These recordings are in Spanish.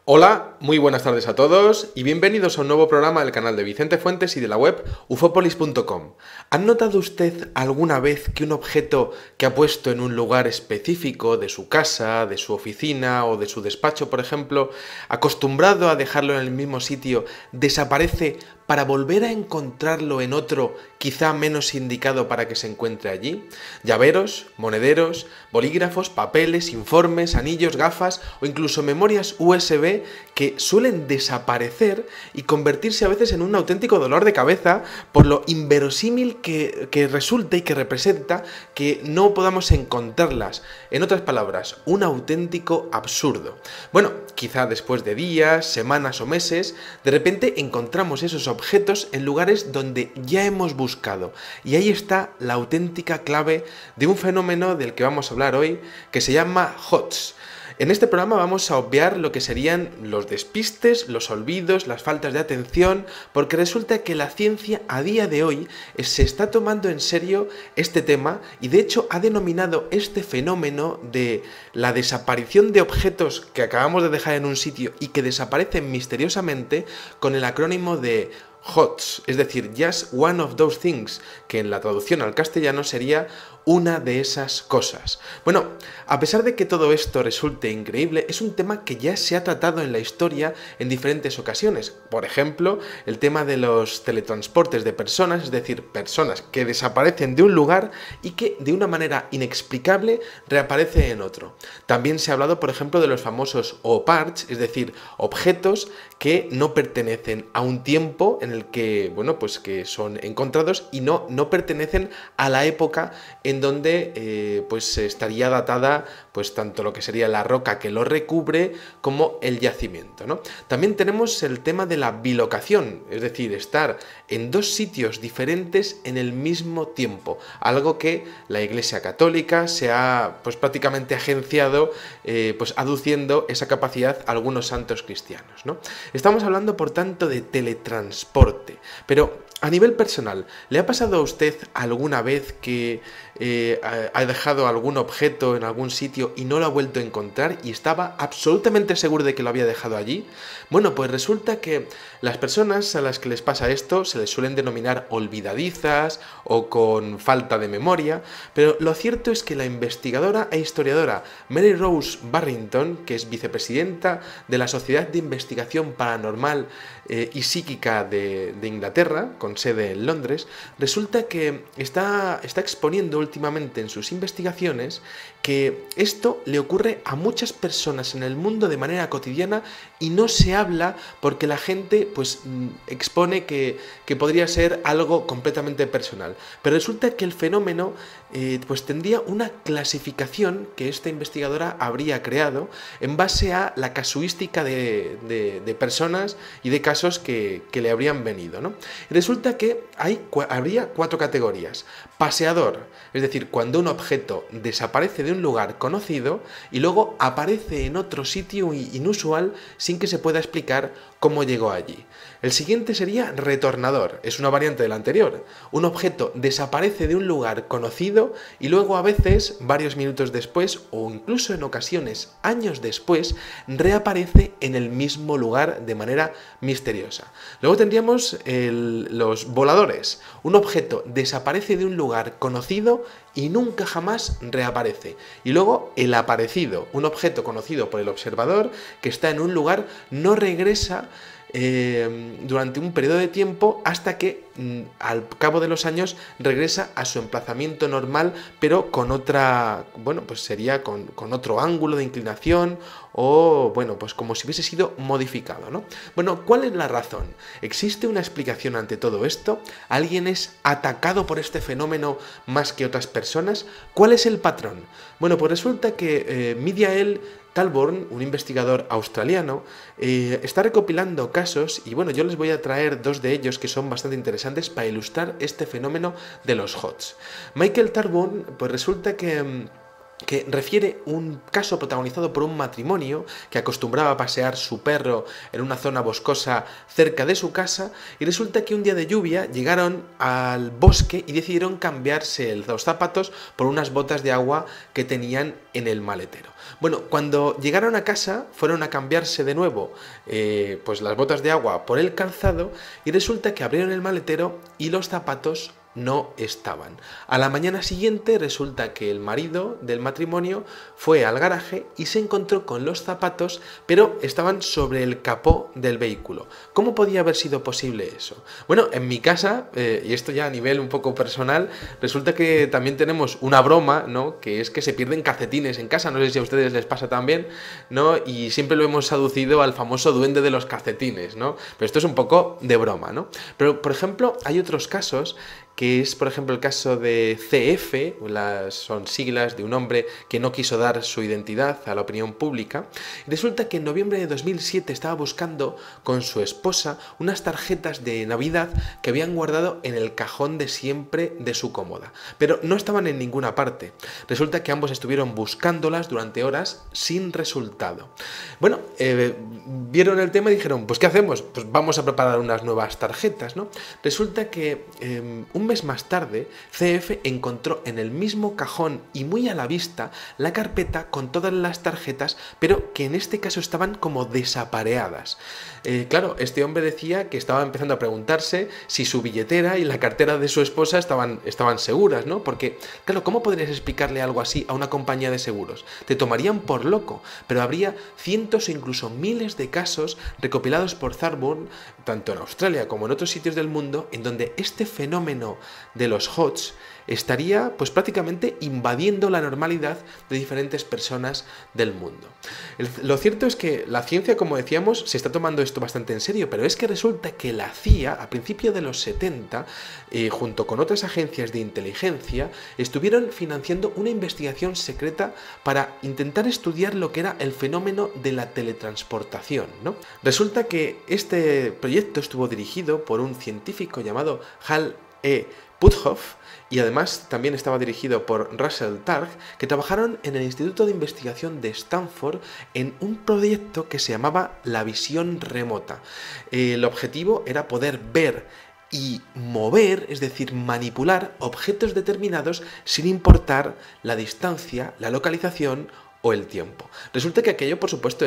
Hola, muy buenas tardes a todos y bienvenidos a un nuevo programa del canal de Vicente Fuentes y de la web ufopolis.com. ¿Han notado usted alguna vez que un objeto que ha puesto en un lugar específico de su casa, de su oficina o de su despacho, por ejemplo, acostumbrado a dejarlo en el mismo sitio, desaparece para volver a encontrarlo en otro, quizá menos indicado para que se encuentre allí? Llaveros, monederos, bolígrafos, papeles, informes, anillos, gafas o incluso memorias USB que suelen desaparecer y convertirse a veces en un auténtico dolor de cabeza por lo inverosímil que resulta y que representa que no podamos encontrarlas. En otras palabras, un auténtico absurdo. Bueno, quizá después de días, semanas o meses, de repente encontramos esos objetos en lugares donde ya hemos buscado. Y ahí está la auténtica clave de un fenómeno del que vamos a hablar hoy, que se llama HOTS. En este programa vamos a obviar lo que serían los despistes, los olvidos, las faltas de atención, porque resulta que la ciencia a día de hoy se está tomando en serio este tema y de hecho ha denominado este fenómeno de la desaparición de objetos que acabamos de dejar en un sitio y que desaparecen misteriosamente con el acrónimo de HOTS, es decir, Just One of Those Things, que en la traducción al castellano sería una de esas cosas. Bueno, a pesar de que todo esto resulte increíble, es un tema que ya se ha tratado en la historia en diferentes ocasiones. Por ejemplo, el tema de los teletransportes de personas, es decir, personas que desaparecen de un lugar y que de una manera inexplicable reaparecen en otro. También se ha hablado, por ejemplo, de los famosos OPARTS, es decir, objetos que no pertenecen a un tiempo en el que, bueno, pues que son encontrados y no pertenecen a la época en donde pues estaría datada pues tanto lo que sería la roca que lo recubre como el yacimiento, ¿no? También tenemos el tema de la bilocación, es decir, estar en dos sitios diferentes en el mismo tiempo, algo que la Iglesia Católica se ha pues prácticamente agenciado pues aduciendo esa capacidad a algunos santos cristianos, ¿no? Estamos hablando por tanto de teletransporte, pero a nivel personal, ¿le ha pasado a usted alguna vez que ha dejado algún objeto en algún sitio y no lo ha vuelto a encontrar y estaba absolutamente seguro de que lo había dejado allí? Bueno, pues resulta que las personas a las que les pasa esto se les suelen denominar olvidadizas o con falta de memoria, pero lo cierto es que la investigadora e historiadora Mary Rose Barrington, que es vicepresidenta de la Sociedad de Investigación Paranormal y Psíquica de Inglaterra, con sede en Londres, resulta que está exponiendo últimamente en sus investigaciones que esto le ocurre a muchas personas en el mundo de manera cotidiana y no se habla porque la gente pues expone que podría ser algo completamente personal. Pero resulta que el fenómeno pues tendría una clasificación que esta investigadora habría creado en base a la casuística de personas y de casos que le habrían venido, ¿no? Resulta que habría 4 categorías. Paseador, es decir, cuando un objeto desaparece de un lugar conocido y luego aparece en otro sitio inusual sin que se pueda explicar cómo llegó allí. El siguiente sería retornador, es una variante del anterior. Un objeto desaparece de un lugar conocido y luego a veces, varios minutos después o incluso en ocasiones años después, reaparece en el mismo lugar de manera misteriosa. Luego tendríamos los voladores. Un objeto desaparece de un lugar conocido y nunca jamás reaparece. Y luego el aparecido, un objeto conocido por el observador que está en un lugar, no regresa durante un periodo de tiempo hasta que al cabo de los años regresa a su emplazamiento normal, pero con otra, bueno, pues sería con otro ángulo de inclinación o, bueno, pues como si hubiese sido modificado, ¿no? Bueno, ¿cuál es la razón? ¿Existe una explicación ante todo esto? ¿Alguien es atacado por este fenómeno más que otras personas? ¿Cuál es el patrón? Bueno, pues resulta que Michael Talborn, un investigador australiano, está recopilando casos y bueno, yo les voy a traer 2 de ellos que son bastante interesantes para ilustrar este fenómeno de los HOTS. Michael Talborn, pues resulta que que refiere un caso protagonizado por un matrimonio que acostumbraba a pasear su perro en una zona boscosa cerca de su casa, y resulta que un día de lluvia llegaron al bosque y decidieron cambiarse los zapatos por unas botas de agua que tenían en el maletero. Bueno, cuando llegaron a casa fueron a cambiarse de nuevo pues las botas de agua por el calzado, y resulta que abrieron el maletero y los zapatos no estaban. A la mañana siguiente resulta que el marido del matrimonio fue al garaje y se encontró con los zapatos, pero estaban sobre el capó del vehículo. ¿Cómo podía haber sido posible eso? Bueno, en mi casa, y esto ya a nivel un poco personal, resulta que también tenemos una broma, ¿no? Que es que se pierden calcetines en casa, no sé si a ustedes les pasa también, ¿no? Y siempre lo hemos aducido al famoso duende de los calcetines, ¿no? Pero esto es un poco de broma, ¿no? Pero, por ejemplo, hay otros casos, que es, por ejemplo, el caso de CF, son siglas de un hombre que no quiso dar su identidad a la opinión pública. Y resulta que en noviembre de 2007 estaba buscando con su esposa unas tarjetas de Navidad que habían guardado en el cajón de siempre de su cómoda, pero no estaban en ninguna parte. Resulta que ambos estuvieron buscándolas durante horas sin resultado. Bueno, vieron el tema y dijeron, pues ¿qué hacemos? Pues vamos a preparar unas nuevas tarjetas, ¿no? Resulta que un mes más tarde, CF encontró en el mismo cajón y muy a la vista la carpeta con todas las tarjetas, pero que en este caso estaban como desapareadas. Claro, este hombre decía que estaba empezando a preguntarse si su billetera y la cartera de su esposa estaban seguras, ¿no? Porque, claro, ¿cómo podrías explicarle algo así a una compañía de seguros? Te tomarían por loco, pero habría cientos e incluso miles de casos recopilados por Thorburn, tanto en Australia como en otros sitios del mundo, en donde este fenómeno de los HOTS estaría pues prácticamente invadiendo la normalidad de diferentes personas del mundo. Lo cierto es que la ciencia, como decíamos, se está tomando esto bastante en serio, pero es que resulta que la CIA, a principios de los 70, junto con otras agencias de inteligencia, estuvieron financiando una investigación secreta para intentar estudiar lo que era el fenómeno de la teletransportación, ¿no? Resulta que este proyecto estuvo dirigido por un científico llamado Hal E. Puthoff, y además también estaba dirigido por Russell Targ, que trabajaron en el Instituto de Investigación de Stanford en un proyecto que se llamaba la visión remota. El objetivo era poder ver y mover, es decir, manipular objetos determinados sin importar la distancia, la localización o el tiempo. Resulta que aquello, por supuesto,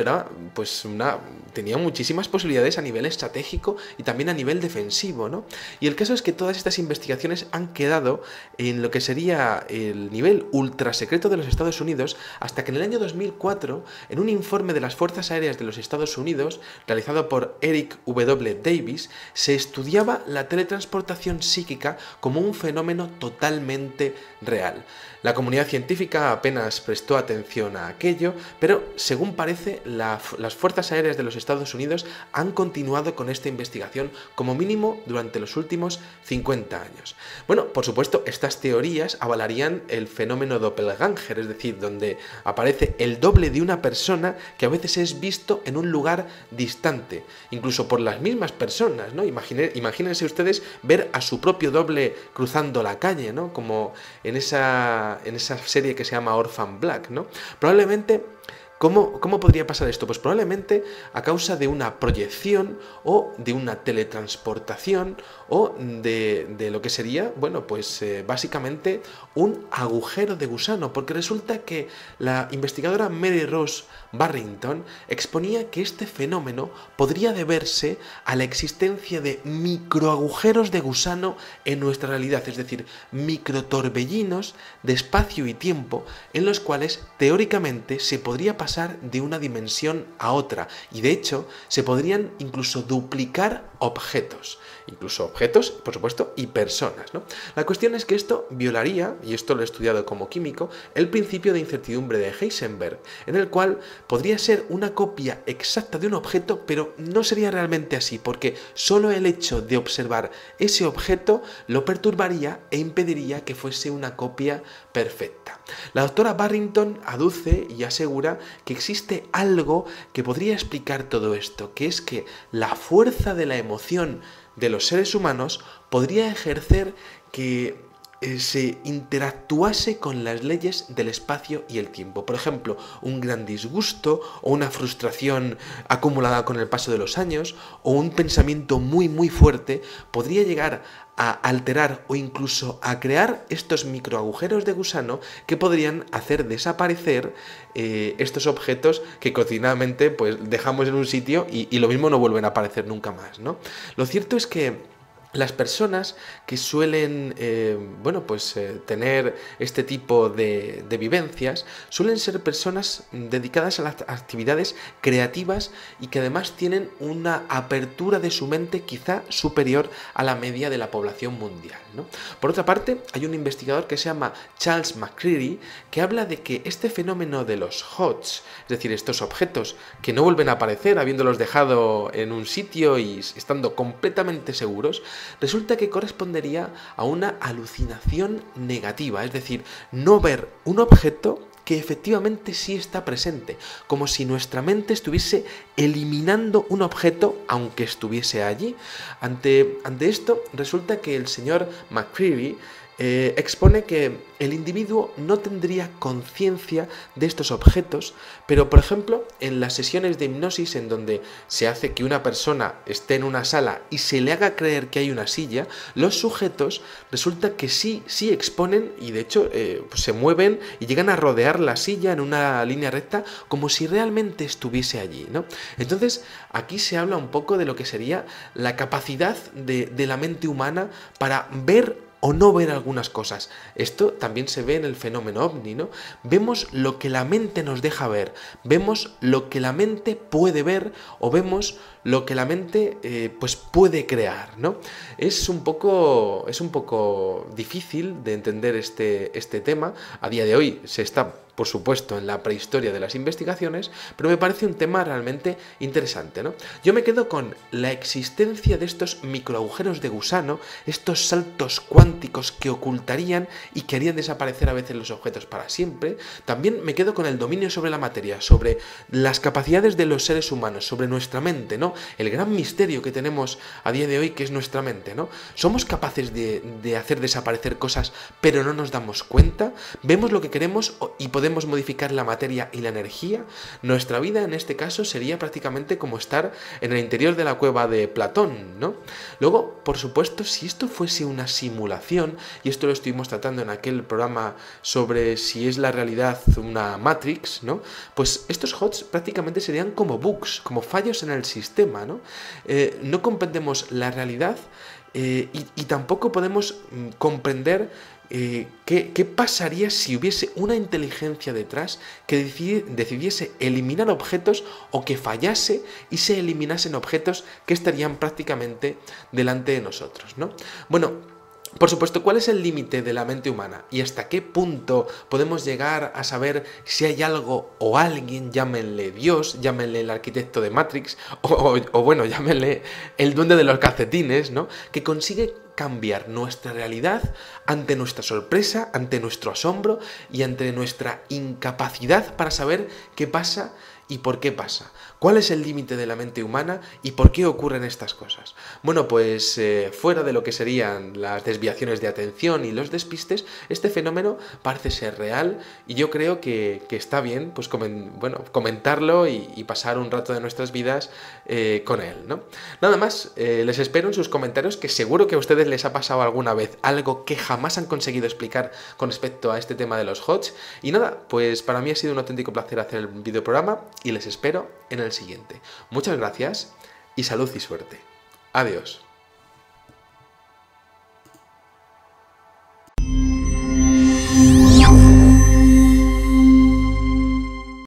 tenía muchísimas posibilidades a nivel estratégico y también a nivel defensivo, ¿no? Y el caso es que todas estas investigaciones han quedado en lo que sería el nivel ultra secreto de los Estados Unidos, hasta que en el año 2004, en un informe de las Fuerzas Aéreas de los Estados Unidos, realizado por Eric W. Davis, se estudiaba la teletransportación psíquica como un fenómeno totalmente real. La comunidad científica apenas prestó atención a aquello, pero según parece, las Fuerzas Aéreas de los Estados Unidos han continuado con esta investigación como mínimo durante los últimos 50 años. Bueno, por supuesto, estas teorías avalarían el fenómeno doppelganger, es decir, donde aparece el doble de una persona que a veces es visto en un lugar distante, incluso por las mismas personas, ¿no? Imagínense ustedes ver a su propio doble cruzando la calle, ¿no? Como en esa serie que se llama Orphan Black, ¿no? Probablemente, ¿cómo podría pasar esto? Pues probablemente a causa de una proyección o de una teletransportación o de lo que sería, bueno, pues básicamente un agujero de gusano, porque resulta que la investigadora Mary Rose Barrington exponía que este fenómeno podría deberse a la existencia de microagujeros de gusano en nuestra realidad, es decir, microtorbellinos de espacio y tiempo en los cuales teóricamente se podría pasar de una dimensión a otra, y de hecho se podrían incluso duplicar objetos, por supuesto, y personas, ¿no? La cuestión es que esto violaría, y esto lo he estudiado como químico, el principio de incertidumbre de Heisenberg, en el cual podría ser una copia exacta de un objeto, pero no sería realmente así, porque solo el hecho de observar ese objeto lo perturbaría e impediría que fuese una copia perfecta. La doctora Barrington aduce y asegura que existe algo que podría explicar todo esto, que es que la fuerza de la emoción de los seres humanos podría ejercer que se interactuase con las leyes del espacio y el tiempo. Por ejemplo, un gran disgusto o una frustración acumulada con el paso de los años o un pensamiento muy fuerte podría llegar a alterar o incluso a crear estos microagujeros de gusano que podrían hacer desaparecer estos objetos que cotidianamente pues dejamos en un sitio y lo mismo no vuelven a aparecer nunca más, ¿no? Lo cierto es que las personas que suelen tener este tipo de vivencias suelen ser personas dedicadas a las actividades creativas y que además tienen una apertura de su mente quizá superior a la media de la población mundial, ¿no? Por otra parte, hay un investigador que se llama Charles McCreery que habla de que este fenómeno de los HOTS, es decir, estos objetos que no vuelven a aparecer habiéndolos dejado en un sitio y estando completamente seguros, resulta que correspondería a una alucinación negativa, es decir, no ver un objeto que efectivamente sí está presente, como si nuestra mente estuviese eliminando un objeto aunque estuviese allí. Ante esto, resulta que el señor McCreery expone que el individuo no tendría conciencia de estos objetos, pero por ejemplo en las sesiones de hipnosis en donde se hace que una persona esté en una sala y se le haga creer que hay una silla, los sujetos resulta que sí exponen y de hecho pues se mueven y llegan a rodear la silla en una línea recta como si realmente estuviese allí, ¿no? Entonces aquí se habla un poco de lo que sería la capacidad de la mente humana para ver o no ver algunas cosas. Esto también se ve en el fenómeno ovni, ¿no? Vemos lo que la mente nos deja ver, vemos lo que la mente puede ver o vemos lo que la mente pues puede crear, ¿no? Es un poco difícil de entender este tema. A día de hoy se está, por supuesto, en la prehistoria de las investigaciones, pero me parece un tema realmente interesante, ¿no? Yo me quedo con la existencia de estos microagujeros de gusano, estos saltos cuánticos que ocultarían y que harían desaparecer a veces los objetos para siempre. También me quedo con el dominio sobre la materia, sobre las capacidades de los seres humanos, sobre nuestra mente, ¿no? El gran misterio que tenemos a día de hoy, que es nuestra mente, ¿no? ¿Somos capaces de hacer desaparecer cosas, pero no nos damos cuenta? ¿Vemos lo que queremos y podemos modificar la materia y la energía? Nuestra vida en este caso sería prácticamente como estar en el interior de la cueva de Platón, ¿no? Luego, por supuesto, si esto fuese una simulación, y esto lo estuvimos tratando en aquel programa sobre si es la realidad una Matrix, ¿no? Pues estos HOTS prácticamente serían como bugs, como fallos en el sistema, ¿no? No comprendemos la realidad y tampoco podemos comprender ¿qué pasaría si hubiese una inteligencia detrás que decidiese eliminar objetos o que fallase y se eliminasen objetos que estarían prácticamente delante de nosotros, ¿no? Bueno, por supuesto, ¿cuál es el límite de la mente humana? ¿Y hasta qué punto podemos llegar a saber si hay algo o alguien, llámenle Dios, llámenle el arquitecto de Matrix, o bueno, llámenle el duende de los calcetines, ¿no? Que consigue cambiar nuestra realidad ante nuestra sorpresa, ante nuestro asombro y ante nuestra incapacidad para saber qué pasa y por qué pasa. ¿Cuál es el límite de la mente humana y por qué ocurren estas cosas? Bueno, pues fuera de lo que serían las desviaciones de atención y los despistes, este fenómeno parece ser real y yo creo que está bien pues comentarlo y pasar un rato de nuestras vidas con él, ¿no? Nada más, les espero en sus comentarios, que seguro que a ustedes les ha pasado alguna vez algo que jamás han conseguido explicar con respecto a este tema de los HOTS. Y nada, pues para mí ha sido un auténtico placer hacer el videoprograma y les espero en el siguiente. Muchas gracias y salud y suerte. Adiós.